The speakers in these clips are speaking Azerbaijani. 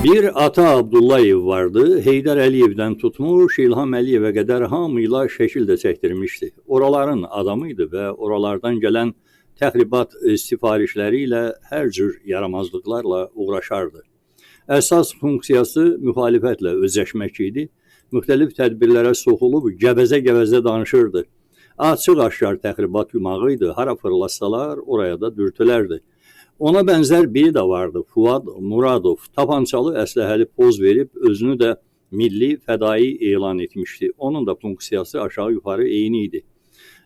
Bir Ata Abdullayev vardı. Heydər Əliyevdən tutmuş İlham Əliyevə qədər hamıyla şəkil də çəkdirmişdi. Oraların adamıydı və oralardan gələn təxribat sifarişləri ilə hər cür yaramazlıqlarla uğraşardı. Əsas funksiyası müxalifətlə özləşmək idi. Müxtəlif tədbirlərə soxulub gəvəzə-gəvəzə danışırdı. Açıq-aşkar təxribat yumağı idi. Hara fırlatsalar oraya da dürtülərdi. Ona bənzər biri də vardı, Fuad Muradov. Tapançalı əsləhəli poz verib özünü də milli fədai elan etmişdi. Onun da funksiyası aşağı-yuxarı eyni idi.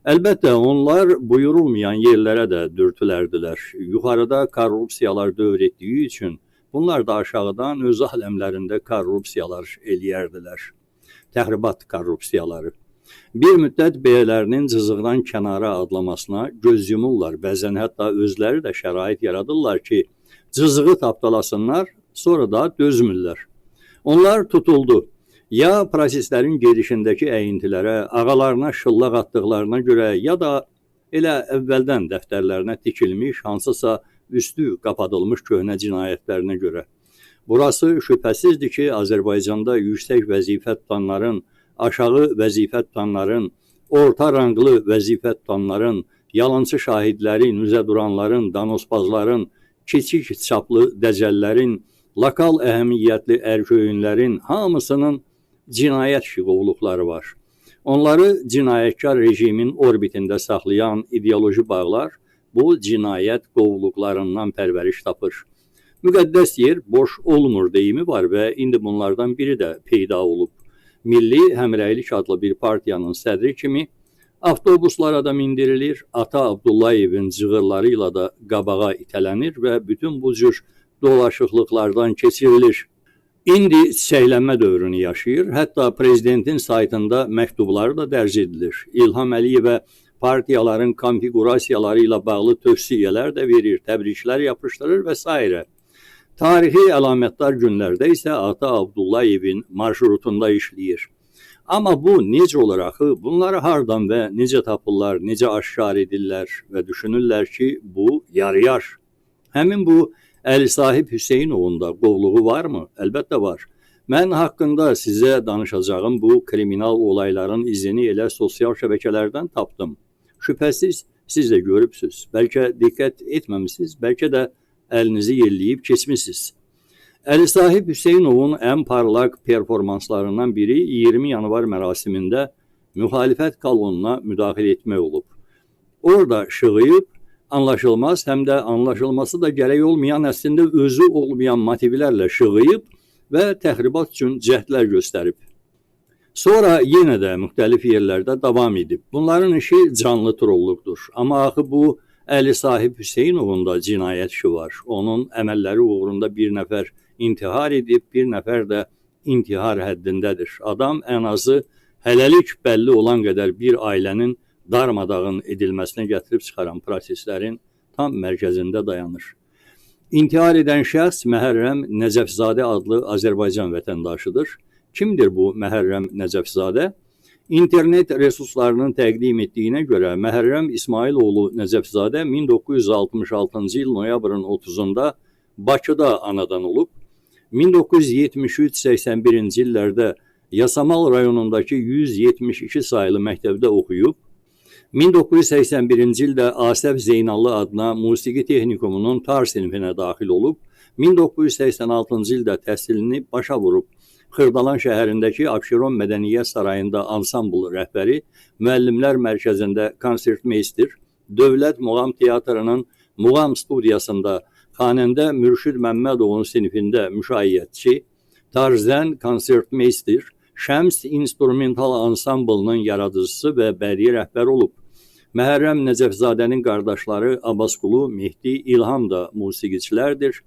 Əlbəttə, onlar buyurulmayan yerlərə də dürtülərdilər. Yuxarıda korrupsiyalar dövr etdiyi üçün bunlar da aşağıdan öz aləmlərində korrupsiyalar eləyərdilər. Təxribat korrupsiyaları. Bir müddət belələrinin cızıqdan kənara adlamasına göz yumurlar. Bəzən hətta özləri də şərait yaradırlar ki, cızığı tapdalasınlar, sonra da dözmürlər. Onlar tutuldu. Ya proseslərin gedişindəki əyintilərə, ağalarına şıllaq atdıqlarına görə, ya da elə əvvəldən dəftərlərinə tikilmiş, hansısa üstü qapadılmış köhnə cinayətlərinə görə. Burası şübhəsizdir ki, Azərbaycanda yüksək vəzifə tutanların, aşağı vəzifə tutanların, orta ranglı vəzifə tutanların, yalançı şahidlərin, üzə duranların, danospazların, kiçik çaplı dəcəllərin, lokal əhəmiyyətli ərköyünlərin hamısının cinayət şiqovluqları var. Onları cinayətkar rejimin orbitində saxlayan ideoloji bağlar bu cinayət qovluqlarından pərvəriş tapır. Müqəddəs yer boş olmur deyimi var və indi bunlardan biri də peyda olub. Milli Həmrəylik adlı bir partiyanın sədri kimi avtobuslara da mindirilir, Ata Abdullayevin cığırları ilə də qabağa itələnir və bütün bu cür dolaşıqlıqlardan keçirilir. İndi çiçəklənmə dövrünü yaşayır, hətta prezidentin saytında məktubları da dərc edilir. İlham Əliyevə partiyaların konfigurasiyaları ilə bağlı tövsiyələr də verir, təbriklər yapışdırır və s. Tarixi əlamətdar günlərdə isə Ata Abdullayevin marşrutunda işləyir. Amma bu necə olur axı? Bunları hardan və necə tapırlar, necə aşkar edirlər və düşünürlər ki, bu yarıyar. Həmin bu Əli Sahib Hüseynovun da qovluğu varmı? Əlbəttə var. Mən haqqında sizə danışacağım bu kriminal olayların izini elə sosial şəbəkələrdən tapdım. Şübhəsiz siz də görübsüz. Bəlkə diqqət etməmisiniz, bəlkə də əlinizi yelləyib keçmisiniz. Əli Sahib Hüseynovun ən parlaq performanslarından biri 20 yanvar mərasimində müxalifət kolonuna müdaxilə etmək olub. Orada şığıyıb, anlaşılmaz, həm də anlaşılması da gərək olmayan, əslində özü olmayan motivlərlə şığıyıb və təxribat üçün cəhdlər göstərib. Sonra yenə də müxtəlif yerlərdə davam edib. Bunların işi canlı trolluqdur. Amma axı bu Əli Sahib Hüseynovun da cinayət işi var. Onun əməlləri uğrunda bir nəfər intihar edib, bir nəfər də intihar həddindədir. Adam ən azı hələlik bəlli olan qədər bir ailənin darmadağın edilməsinə gətirib çıxaran proseslərin tam mərkəzində dayanır. İntihar edən şəxs Məhərrəm Nəcəfzadə adlı Azərbaycan vətəndaşıdır. Kimdir bu Məhərrəm Nəcəfzadə? İnternet resurslarının təqdim etdiyinə görə Məhərrəm İsmailoğlu Nəcəfzadə 1966-cı il noyabrın 30-da Bakıda anadan olub. 1973-81-ci illərdə Yasamal rayonundakı 172 sayılı məktəbdə oxuyub. 1981-ci ildə Asəf Zeynallı adına musiqi texnikumunun tar sinifinə daxil olub. 1986-cı ildə təhsilini başa vurub. Xırdalan şəhərindəki Abşeron Mədəniyyət Sarayında ansambl rəhbəri, müəllimlər mərkəzində konsertmeyster, Dövlət Muğam Teatrının Muğam studiyasında xanəndə Mürşid Məmmədovun sinifində müşayiətçi, Tarzən konsertmeyster, Şəms instrumental ansamblının yaradıcısı və bədii rəhbər olub. Məhərrəm Nəcəfzadənin qardaşları Abbasqulu, Mehdi, İlham da musiqiçilərdir.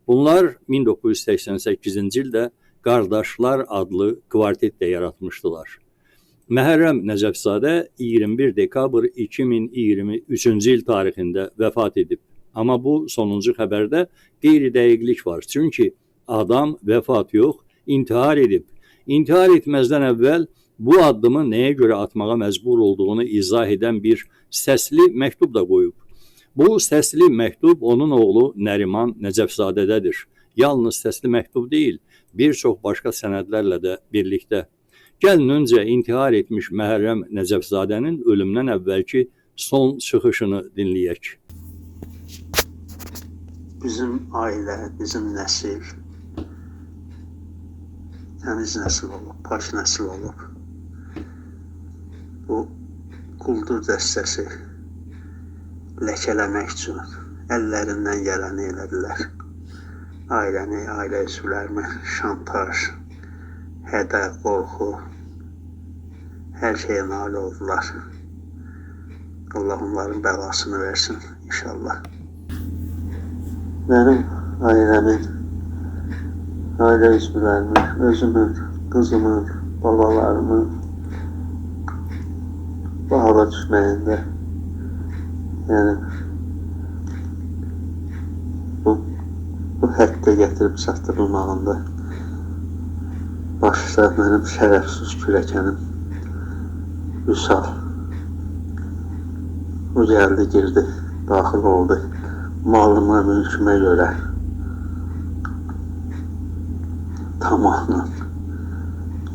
Bunlar 1988-ci ildə Qardaşlar adlı kvartet də yaratmışdılar. Məhərrəm Nəcəfzadə 21 dekabr 2023-cü il tarixində vəfat edib. Amma bu sonuncu xəbərdə qeyri-dəqiqlik var. Çünki adam vəfat yox, intihar edib. İntihar etməzdən əvvəl bu addımı nəyə görə atmağa məcbur olduğunu izah edən bir səsli məktub da qoyub. Bu səsli məktub onun oğlu Nəriman Nəcəfzadədədir. Yalnız səsli məktub deyil, bir çox başqa sənədlərlə də birlikdə. Gəlin öncə intihar etmiş Məhərrəm Nəcəfzadənin ölümdən əvvəlki son çıxışını dinləyək. Bizim ailə, bizim nəsil təmiz nəsil olub, baş nəsil olub. Bu quldur dəstəsi ləkələmək üçün əllərindən gələni elədilər. Ailəni, ailə üzvlərimi şantaj, hədə, qorxu, hər şeyə nail oldular. Allah onların bəlasını versin inşallah. Mənim ailəmin, ailə üzvlərimin, özümün, qızımın, babalarımın bu hala düşməyində, yəni bu həddə gətirib çatdırılmağında başda mənim şərəfsiz kürəkənim Vüsal. O gəldi, girdi, daxil oldu. Malıma, mülkümə görə tamamla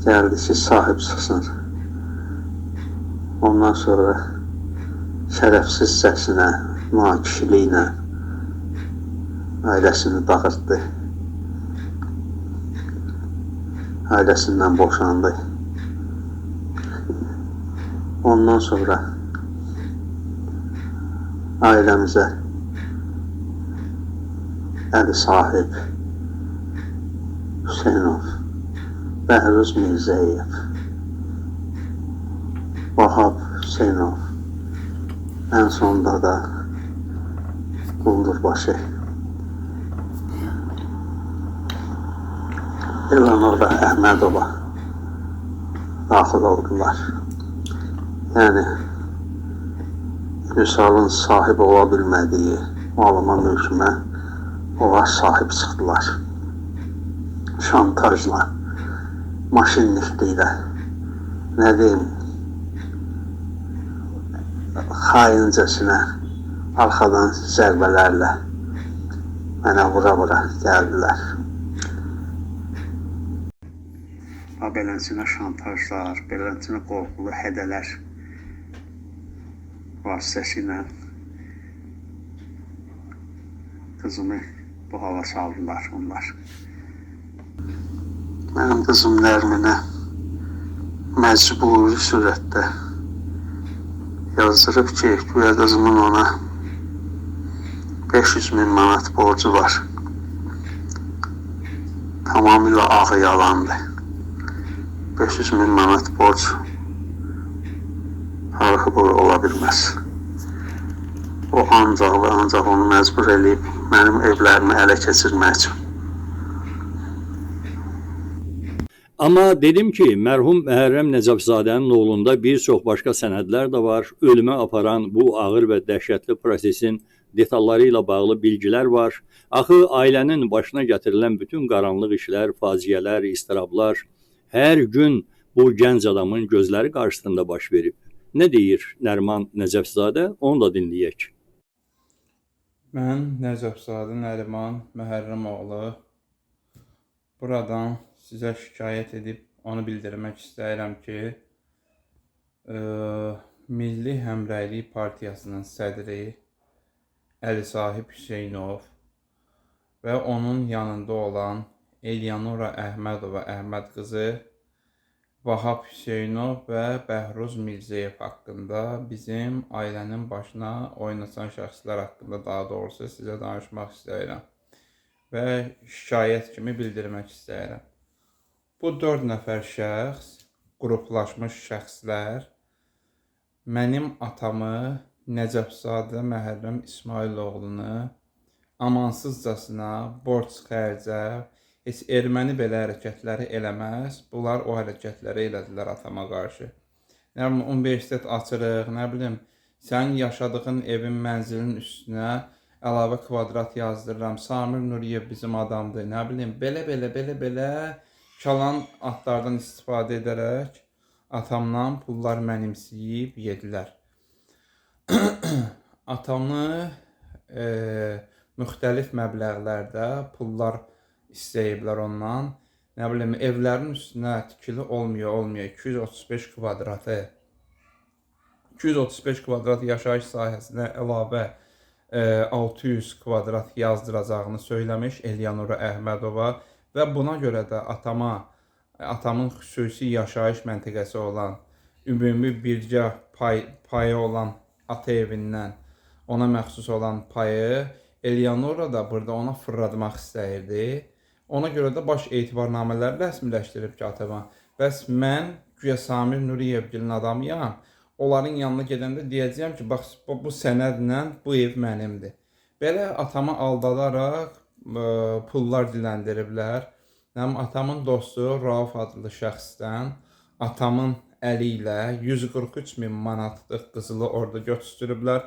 gəldi ki, sahib çıxsın. Ondan sonra şərəfsizcəsinə, nakişiliyinə ailəsini dağıtdı. Ailəsindən boşandı. Ondan sonra ailəmizə Əli Sahib, Hüseynov, Bəhruz Mirzəyev, Vahab Hüseynov, ən sonunda da Quldurbaşı, Eleonora Əhmədova daxil oldular. Yəni, Vüsalın sahib ola bilmədiyi malıma, mülkümə onlar sahib çıxdılar. Şantajla, maşinliklə, nə deyim, xaincəsinə, arxadan zərbələrlə mənə vura-vura gəldilər. Beləsinə şantajlar, beləsinə qorxulu hədələr vasitəsilə qızımı bu hala saldılar onlar. Mənim qızım Nərminə məcburi surətdə yazdırıb ki, güya qızımın ona 500.000 manat borcu var. Tamamilə ağ yalandı. 500.000 manat borc tarixi boyu ola bilməz. O ancaq və ancaq onu məcbur edib mənim evlərimi ələ keçirmək üçün. Amma dedim ki, mərhum Məhərrəm Nəcəfzadənin oğlunda bir çox başqa sənədlər də var. Ölümə aparan bu ağır və dəhşətli prosesin detalları ilə bağlı bilgilər var. Axı ailənin başına gətirilən bütün qaranlıq işlər, faciələr, istirablar hər gün bu gənc adamın gözləri qarşısında baş verib. Nə deyir Nəriman Nəcəfzadə? Onu da dinləyək. Mən Nəcəfzadə Nəriman Məhərrəm oğlu buradan sizə şikayət edib onu bildirmək istəyirəm ki, Milli Həmrəylik Partiyasının sədri Əli Sahib Hüseynov və onun yanında olan Eleonora Əhmədova Əhməd qızı, Vahab Hüseynov və Bəhruz Mirzəyev haqqında bizim ailənin başına oynasan şəxslər haqqında daha doğrusu sizə danışmaq istəyirəm və şikayət kimi bildirmək istəyirəm. Bu 4 nəfər şəxs, qruplaşmış şəxslər mənim atamı Nəcəfzadə Məhərrəm İsmailoğlunu amansızcasına borc xərcə, heç erməni belə hərəkətləri eləməz. Bunlar o hərəkətləri elədilər atama qarşı. Nə bilim, universitet açırıq, nə bilim, sənin yaşadığın evin mənzilin üstünə əlavə kvadrat yazdırıram. Samir Nuriyev bizim adamdır, nə bilim, belə çalan adlardan istifadə edərək atamdan pullar mənimsəyib yedilər. Atamı müxtəlif məbləğlərdə pullar istəyiblər ondan. Nə bilim, evlərin üstünə tikili olmuyor 235 kvadratı. 235 kvadrat yaşayış sahəsinə əlavə 600 kvadrat yazdıracağını söyləmiş Elyanura Əhmədova və buna görə də atamın xüsusi yaşayış məntəqəsi olan, ümumi birgə payı olan ata evindən ona məxsus olan payı Elyanura da burada ona fırlatmaq istəyirdi. Ona görə də baş etibarnamələri rəsmiləşdirib ki, atama. Bəs mən güya Samir Nuriyevgilin adamıyam. Onların yanına gedəndə deyəcəyəm ki, bax bu sənədlə bu ev mənimdir. Belə atamı aldadaraq pullar diləndiriblər. Atamın dostu Rauf adlı şəxsdən atamın əli ilə 143.000 manatlıq qızılı orada götürüblər.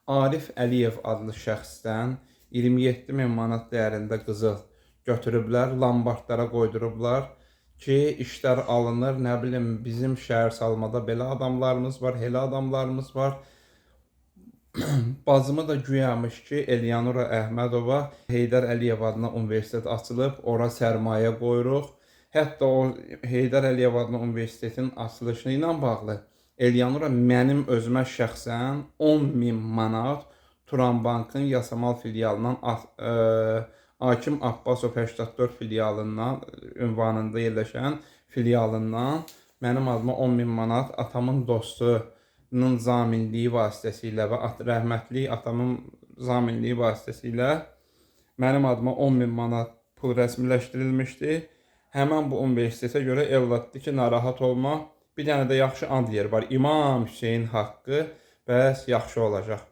Arif Əliyev adlı şəxsdən 27.000 manat dəyərində qızıl götürüblər, lambardlara qoydurublar ki, işlər alınır. Nə bilim, bizim şəhər salmada belə adamlarımız var, elə adamlarımız var. Bacımı da güyamış ki, Elyanura Əhmədova Heydər Əliyev adına universitet açılıb, ora sərmayə qoyuruq. Hətta o Heydər Əliyev adına universitetin açılışı ilə bağlı Elyanura mənim özümə şəxsən 10.000 manat Turanbankın Yasamal filialından Hakim Abbasov 84 filialından, ünvanında yerləşən filialından mənim adıma 10.000 manat atamın dostunun zaminliyi vasitəsilə və rəhmətli atamın zaminliyi vasitəsilə mənim adıma 10.000 manat pul rəsmiləşdirilmişdi. Həmən bu universitetə görə evlatdı ki, narahat olma. Bir dənə də yaxşı and yeri var. İmam Hüseyin haqqı, bəs yaxşı olacaq.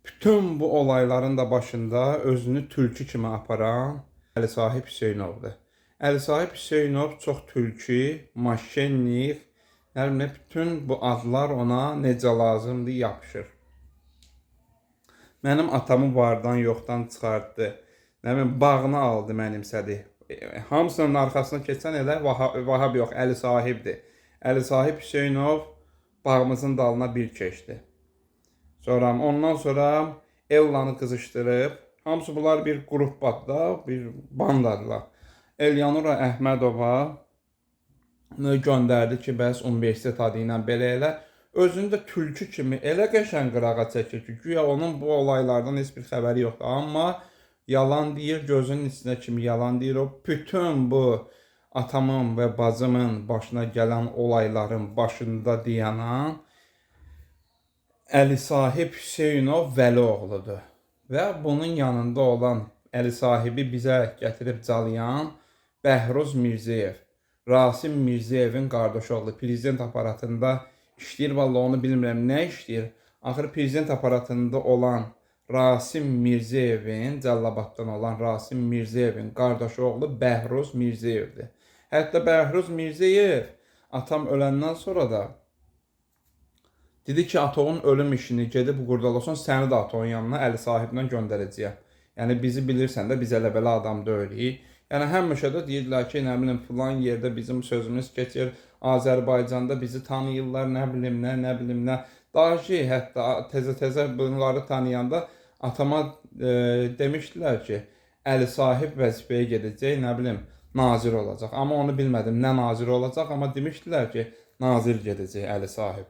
Bütün bu olayların da başında özünü tülkü kimi aparan Əli Sahib Hüseynovdur. Əli Sahib Hüseynov çox tülkü, maşennik, bütün bu adlar ona necə lazımdır yapışır. Mənim atamı vardan yoxdan çıxartdı. Bağını aldı, mənimsədi. Hamısının arxasına keçsən elə Vahab yox, Əli Sahibdir. Əli Sahib Hüseynov bağımızın dalına bir keçdi. Ondan sonra Ellanı qızışdırıb, hamısı bunlar bir qrupda, bir bandadılar. Elyanura Əhmədova göndərdi ki, bəs universitet adı ilə belə elə. Özünü də tülkü kimi elə qəşəng qırağa çəkir ki, güya onun bu olaylardan heç bir xəbəri yoxdur. Amma yalan deyir, gözünün içinə kimi yalan deyir. O bütün bu atamın və bacımın başına gələn olayların başında dayanan Əli Sahib Hüseynov Vəlioğludur. Və bunun yanında olan Əli Sahibi bizə gətirib calayan Bəhruz Mirzəyev, Rasim Mirzəyevin qardaşı oğlu, prezident aparatında işləyir. Vallahi onu bilmirəm, nə işləyir. Axır prezident aparatında olan Rasim Mirzəyevin, Cəllabaddan olan Rasim Mirzəyevin qardaşı oğlu Bəhruz Mirzəyevdir. Hətta Bəhruz Mirzəyev atam öləndən sonra da dedi ki, Atoğun ölüm işini gedib qurdalasın, səni də Atoğun yanına Əli Sahibdən göndərəcəyəm. Yəni, bizi bilirsən də, biz elə belə adam deyilik. Yəni, həmişə də deyirdilər ki, nə bilim, filan yerdə bizim sözümüz keçir, Azərbaycanda bizi tanıyırlar, nə bilim nə. Daha ki, hətta təzə bunları tanıyanda atama demişdilər ki, Əli Sahib vəzifəyə gedəcək, nə bilim, nazir olacaq. Amma onu bilmədim, nə nazir olacaq, amma demişdilər ki, nazir gedəcək Əli Sahib.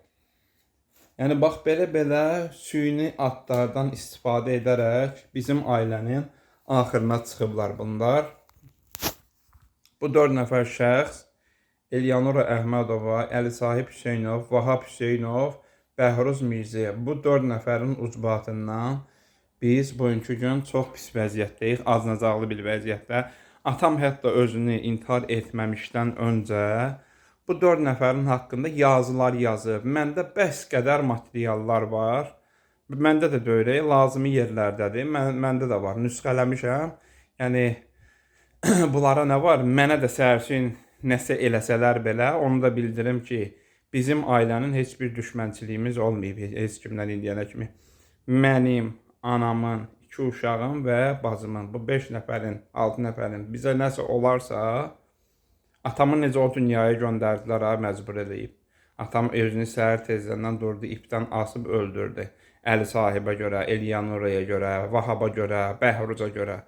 Yəni, bax, belə süni adlardan istifadə edərək bizim ailənin axırına çıxıblar bunlar. Bu 4 nəfər şəxs, Elyanura Əhmədova, Əli Sahib Hüseynov, Vahab Hüseynov, Bəhruz Mirzəyev. Bu 4 nəfərin ucbatından biz bugünkü gün çox pis vəziyyətdəyik, aznacaqlı bir vəziyyətdə. Atam hətta özünü intihar etməmişdən öncə bu 4 nəfərin haqqında yazılar yazıb. Məndə bəs qədər materiallar var. Məndə də deyirək, lazımi yerlərdədir. Məndə də var, nüsxələmişəm. Yəni, bunlara nə var? Mənə də səhərsin nəsə eləsələr belə, onu da bildirim ki, bizim ailənin heç bir düşmənçiliyimiz olmayıb, heç kimdən indiyənə kimi. Mənim, anamın, 2 uşağım və bacımın, bu 5 nəfərin, 6 nəfərin bizə nəsə olarsa, atamı necə o dünyaya göndərdilər, məcbur edib. Atam özünü səhər tezdən durdu, ipdən asıb öldürdü. Əli Sahibə görə, Elyanuraya görə, Vahaba görə, Bəhruza görə.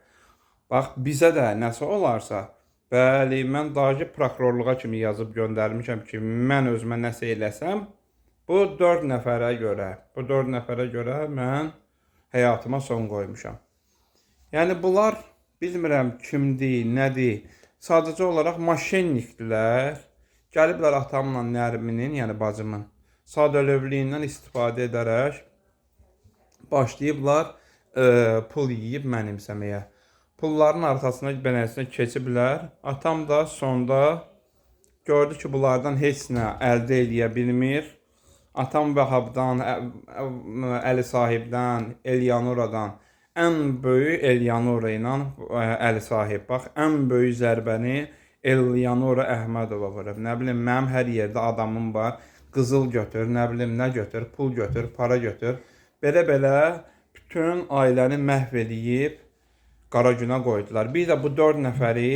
Bax, bizə də nəsə olarsa, bəli, mən dahi prokurorluğa kimi yazıb göndərmişəm ki, mən özümə nəsə eləsəm, bu 4 nəfərə görə mən həyatıma son qoymuşam. Yəni, bunlar bilmirəm kimdir, nədir, sadəcə olaraq maşennikdilər, gəliblər atamla Nərminin, yəni bacımın, sadəlövlüyündən istifadə edərək başlayıblar pul yiyib mənimsəməyə. Pulların arxasına beləsinə keçiblər. Atam da sonda gördü ki, bunlardan heç nə əldə edə bilmir. Atam Vəhabdan, Əli Sahibdən, Elyanuradan ən böyük Elyanura ilə Əli Sahib. Bax, ən böyük zərbəni Elyanura Əhmədova vurub. Nə bilim, mənim hər yerdə adamım var. Qızıl götür, nə bilim, nə götür, pul götür, para götür. Belə-belə bütün ailəni məhv edib qara günə qoydular. Bir də bu 4 nəfəri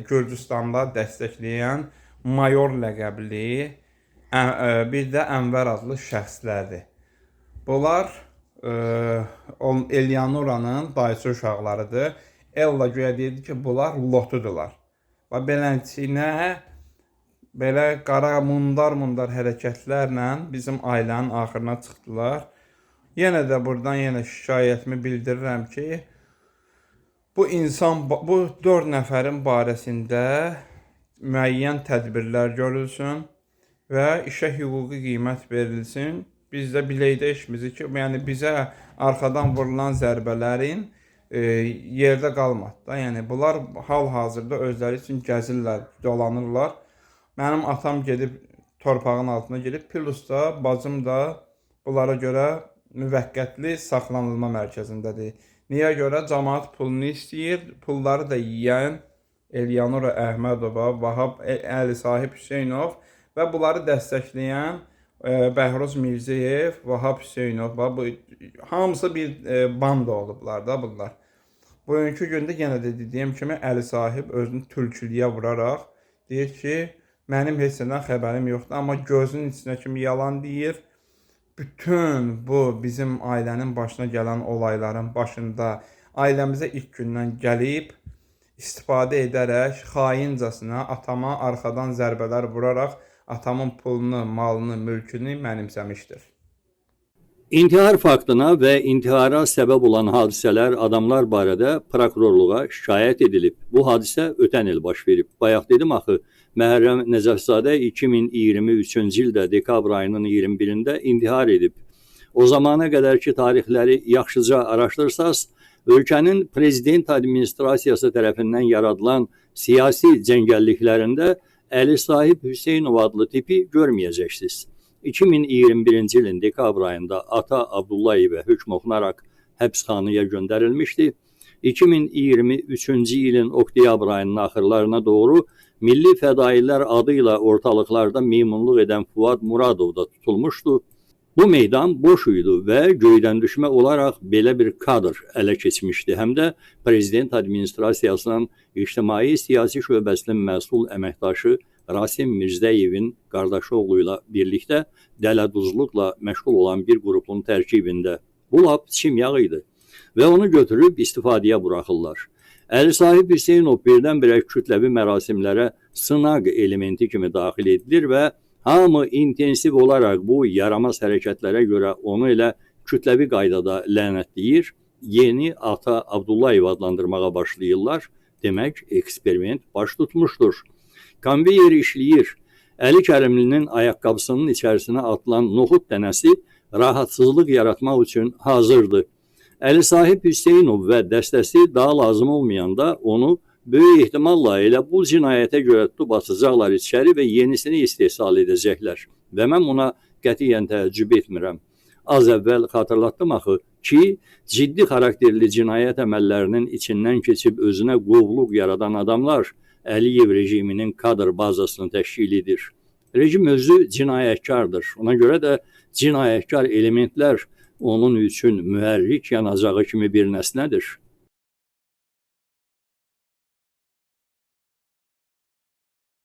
Gürcüstanda dəstəkləyən mayor ləqəbli bir də Ənvər adlı şəxslərdir. Bunlar Elyanuranın dayısı uşaqlarıdır. Ella güya deyirdi ki, bunlar lotudurlar. Və beləsinə, belə qara mundar hərəkətlərlə bizim ailənin axırına çıxdılar. Yenə də buradan şikayətimi bildirirəm ki, bu 4 nəfərin barəsində müəyyən tədbirlər görülsün və işə hüquqi qiymət verilsin. Biz də biləkdə işimizi ki, yəni bizə arxadan vurulan zərbələrin yerdə qalmadı da. Yəni bunlar hal-hazırda özləri üçün gəzirlər, dolanırlar. Mənim atam gedib torpağın altına gedib, plus da bacım da bunlara görə müvəqqətli saxlanılma mərkəzindədir. Niyə görə? Cəmaət pulunu istəyir, pulları da yiyən Elyanura Əhmədova, Vahab Əli Sahib Hüseynov və bunları dəstəkləyən Bəhruz Mirzəyev, Vahab Hüseynov, bu hamısı bir banda olublar da bunlar. Bugünkü gündə yenə də dediyim kimi Əli Sahib özünü tülkülüyə vuraraq deyir ki, mənim heç nədən xəbərim yoxdur, amma gözünün içinə kimi yalan deyir. Bütün bu bizim ailənin başına gələn olayların başında ailəmizə ilk gündən gəlib istifadə edərək xaincəsinə atama arxadan zərbələr vuraraq atamın pulunu, malını, mülkünü mənimsəmişdir. İntihar faktına və intihara səbəb olan hadisələr, adamlar barədə prokurorluğa şikayət edilib. Bu hadisə ötən il baş verib. Bayaq dedim axı, Məhərrəm Nəcəfzadə 2023-cü ildə dekabr ayının 21-də intihar edib. O zamana qədərki tarixləri yaxşıca araşdırsaz, ölkənin prezident administrasiyası tərəfindən yaradılan siyasi cəngəlliklərində Əli Sahib Hüseynov adlı tipi görməyəcəksiniz. 2021-ci ilin dekabr ayında ata Abdullayevə hökm oxunaraq həbsxanaya göndərilmişdi. 2023-cü ilin oktyabr ayının axırlarına doğru Milli Fədailər adı ilə ortalıqlarda meymunluq edən Fuad Muradov da tutulmuşdu. Bu meydan boş idi və göydən düşmə olaraq belə bir kadr ələ keçmişdi. Həm də prezident administrasiyasının ictimai siyasi şöbəsinin məsul əməkdaşı Rasim Mirzəyevin qardaşı oğlu ilə birlikdə dələduzluqla məşğul olan bir qrupun tərkibində. Bu lap çimyaq idi və onu götürüb istifadəyə buraxırlar. Əli Sahib Hüseynov birdən-birə kütləvi mərasimlərə sınaq elementi kimi daxil edilir və hamı intensiv olaraq bu yaramaz hərəkətlərə görə onu elə kütləvi qaydada lənətləyir, yeni ata Abdullayev adlandırmağa başlayırlar. Demək, eksperiment baş tutmuşdur. Konveyer işləyir. Əli Kərimlinin ayaqqabısının içərisinə atılan noxud dənəsi rahatsızlıq yaratmaq üçün hazırdır. Əli Sahib Hüseynov və dəstəsi daha lazım olmayanda onu böyük ehtimalla elə bu cinayətə görə tutub atacaqlar içəri və yenisini istehsal edəcəklər. Və mən buna qətiyyən təəccüb etmirəm. Az əvvəl xatırlatdım axı ki, ciddi xarakterli cinayət əməllərinin içindən keçib özünə qovluq yaradan adamlar Əliyev rejiminin kadr bazasını təşkil edir. Rejim özü cinayətkardır. Ona görə də cinayətkar elementlər onun üçün mühərrik yanacağı kimi bir nəsnədir.